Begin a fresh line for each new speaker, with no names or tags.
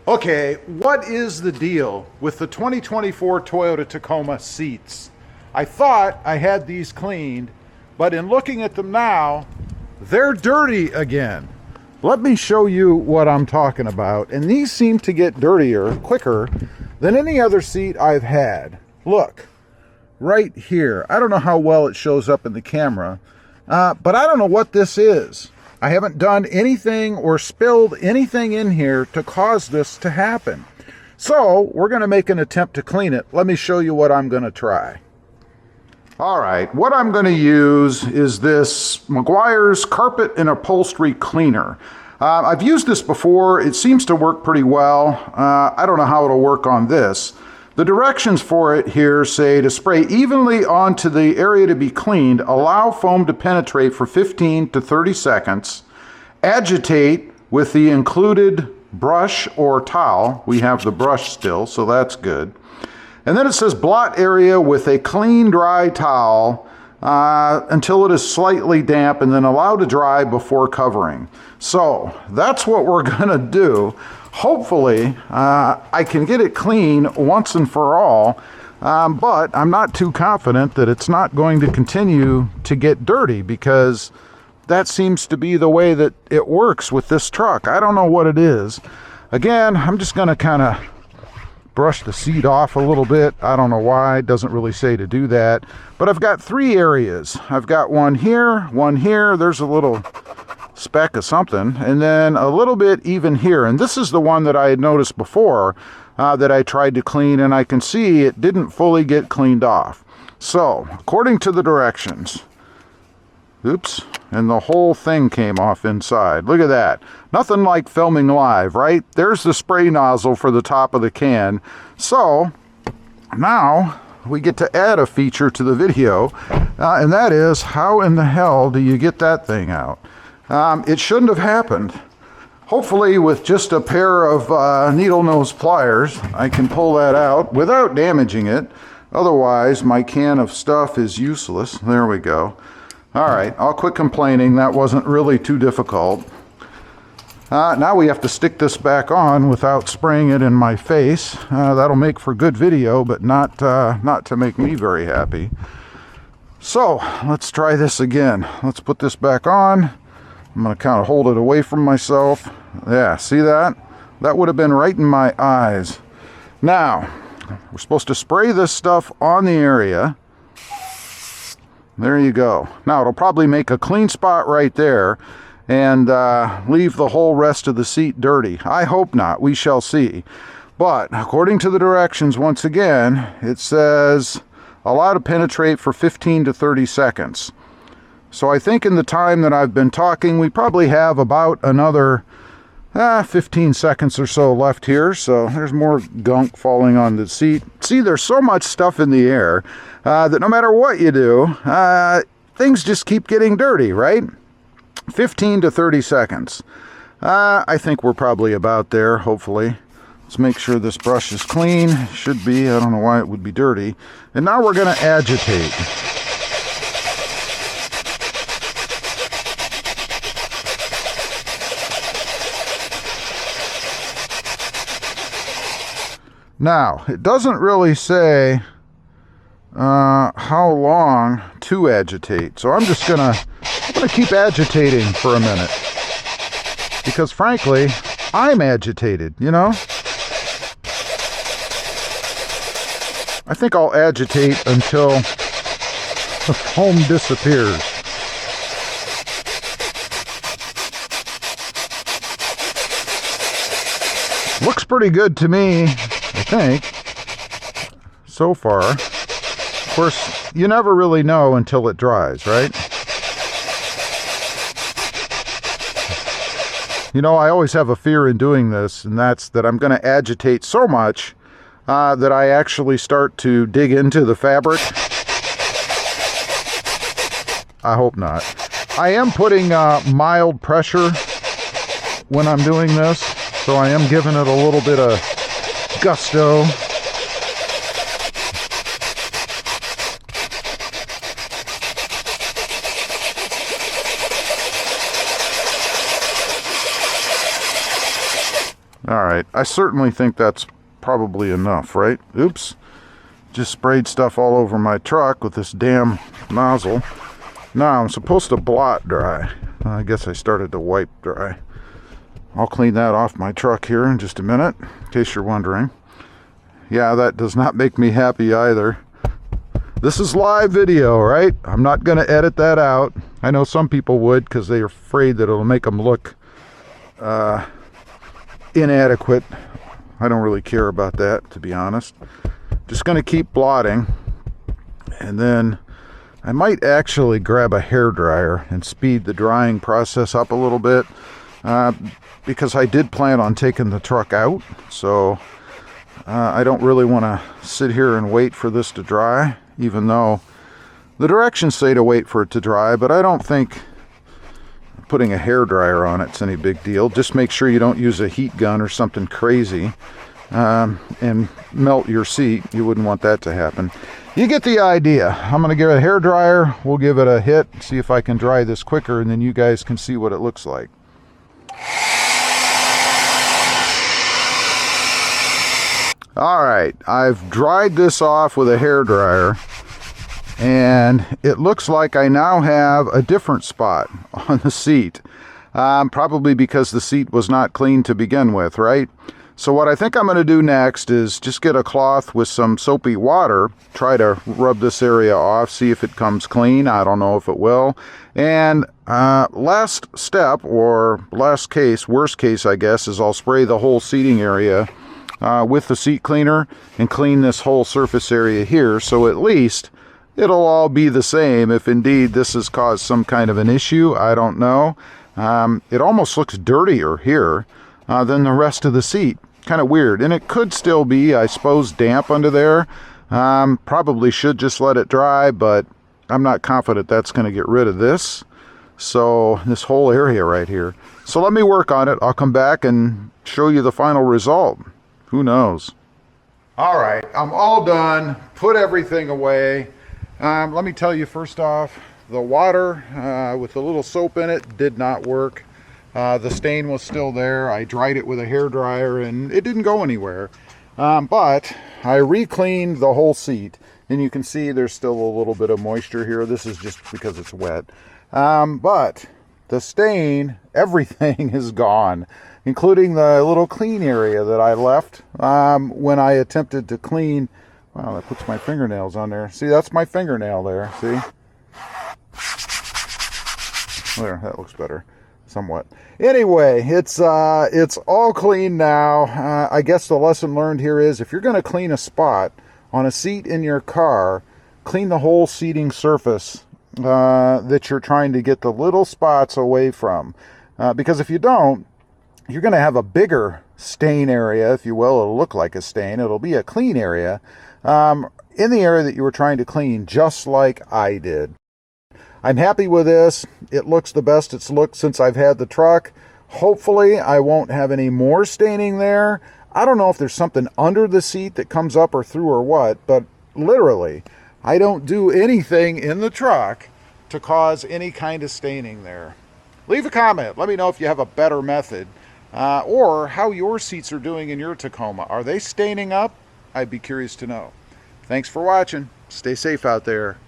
Okay, what is the deal with the 2024 Toyota Tacoma seats? I thought I had these cleaned, but in looking at them now, they're dirty again. Let me show you what I'm talking about. And these seem to get dirtier quicker than any other seat I've had. Look, right here. I don't know how well it shows up in the camera, but I don't know what this is. I haven't done anything or spilled anything in here to cause this to happen. So we're going to make an attempt to clean it. Let me show you what I'm going to try. All right, what I'm going to use is this Meguiar's Carpet and Upholstery Cleaner. I've used this before. It seems to work pretty well. I don't know how it'll work on this. The directions for it here say to spray evenly onto the area to be cleaned, allow foam to penetrate for 15 to 30 seconds, agitate with the included brush or towel. We have the brush still, so that's good. And then it says blot area with a clean, dry towel until it is slightly damp, and then allow to dry before covering. So that's what we're gonna do. Hopefully, I can get it clean once and for all, but I'm not too confident that it's not going to continue to get dirty, because that seems to be the way that it works with this truck. I don't know what it is. Again, I'm just gonna kind of brush the seat off a little bit. I don't know why. It doesn't really say to do that. But I've got three areas. I've got one here, there's a little speck of something, and then a little bit even here. And this is the one that I had noticed before that I tried to clean, and I can see it didn't fully get cleaned off. So, according to the directions, oops, and the whole thing came off inside. Look at that. Nothing like filming live, right? There's the spray nozzle for the top of the can. So, now we get to add a feature to the video, and that is, how in the hell do you get that thing out? It shouldn't have happened. Hopefully with just a pair of needle nose pliers, I can pull that out without damaging it. Otherwise, my can of stuff is useless. There we go. All right, I'll quit complaining. That wasn't really too difficult. Now we have to stick this back on without spraying it in my face. That'll make for good video, but not to make me very happy. So let's try this again. Let's put this back on. I'm going to kind of hold it away from myself. Yeah, see that? That would have been right in my eyes. Now, we're supposed to spray this stuff on the area. There you go. Now, it'll probably make a clean spot right there and leave the whole rest of the seat dirty. I hope not. We shall see. But according to the directions, once again, it says allow to penetrate for 15 to 30 seconds. So I think in the time that I've been talking, we probably have about another 15 seconds or so left here. So there's more gunk falling on the seat. See, there's so much stuff in the air that no matter what you do, things just keep getting dirty, right? 15 to 30 seconds. I think we're probably about there, hopefully. Let's make sure this brush is clean. Should be. I don't know why it would be dirty. And now we're going to agitate. Now, it doesn't really say how long to agitate. So I'm just gonna keep agitating for a minute. Because frankly, I'm agitated, you know? I think I'll agitate until the foam disappears. Looks pretty good to me, I think, so far. Of course, you never really know until it dries, right? You know, I always have a fear in doing this, and that's that I'm going to agitate so much that I actually start to dig into the fabric. I hope not. I am putting mild pressure when I'm doing this, so I am giving it a little bit of gusto. All right, I certainly think that's probably enough, right? Oops, just sprayed stuff all over my truck with this damn nozzle. Now I'm supposed to blot dry. I guess I started to wipe dry. I'll clean that off my truck here in just a minute, in case you're wondering. Yeah, that does not make me happy either. This is live video, right? I'm not going to edit that out. I know some people would because they're afraid that it'll make them look inadequate. I don't really care about that, to be honest. Just going to keep blotting, and then I might actually grab a hairdryer and speed the drying process up a little bit, because I did plan on taking the truck out, so I don't really want to sit here and wait for this to dry, even though the directions say to wait for it to dry, but I don't think putting a hairdryer on it's any big deal. Just make sure you don't use a heat gun or something crazy and melt your seat. You wouldn't want that to happen. You get the idea. I'm going to give it a hairdryer. We'll give it a hit, see if I can dry this quicker, and then you guys can see what it looks like. All right, I've dried this off with a hairdryer, and it looks like I now have a different spot on the seat, probably because the seat was not clean to begin with, right? So what I think I'm going to do next is just get a cloth with some soapy water, try to rub this area off, see if it comes clean. I don't know if it will. And last step, or last case, worst case I guess, is I'll spray the whole seating area with the seat cleaner and clean this whole surface area here, so at least it'll all be the same. If indeed this has caused some kind of an issue, I don't know. It almost looks dirtier here than the rest of the seat. Kind of weird, and it could still be, I suppose, damp under there. Probably should just let it dry, but I'm not confident that's going to get rid of this. So this whole area right here. So let me work on it. I'll come back and show you the final result. Who knows? All right, I'm all done. Put everything away. Let me tell you first off, the water with a little soap in it did not work. The stain was still there. I dried it with a hairdryer and it didn't go anywhere. But I re-cleaned the whole seat, and you can see there's still a little bit of moisture here. This is just because it's wet. But the stain, everything is gone, including the little clean area that I left when I attempted to clean. Wow, that puts my fingernails on there. See, that's my fingernail there. See? There, that looks better. Somewhat. Anyway, it's all clean now. I guess the lesson learned here is if you're going to clean a spot on a seat in your car, clean the whole seating surface that you're trying to get the little spots away from. Because if you don't, you're going to have a bigger stain area, if you will. It'll look like a stain. It'll be a clean area in the area that you were trying to clean, just like I did. I'm happy with this. It looks the best it's looked since I've had the truck. Hopefully I won't have any more staining there. I don't know if there's something under the seat that comes up or through or what, but literally I don't do anything in the truck to cause any kind of staining there. Leave a comment. Let me know if you have a better method or how your seats are doing in your Tacoma. Are they staining up? I'd be curious to know. Thanks for watching. Stay safe out there.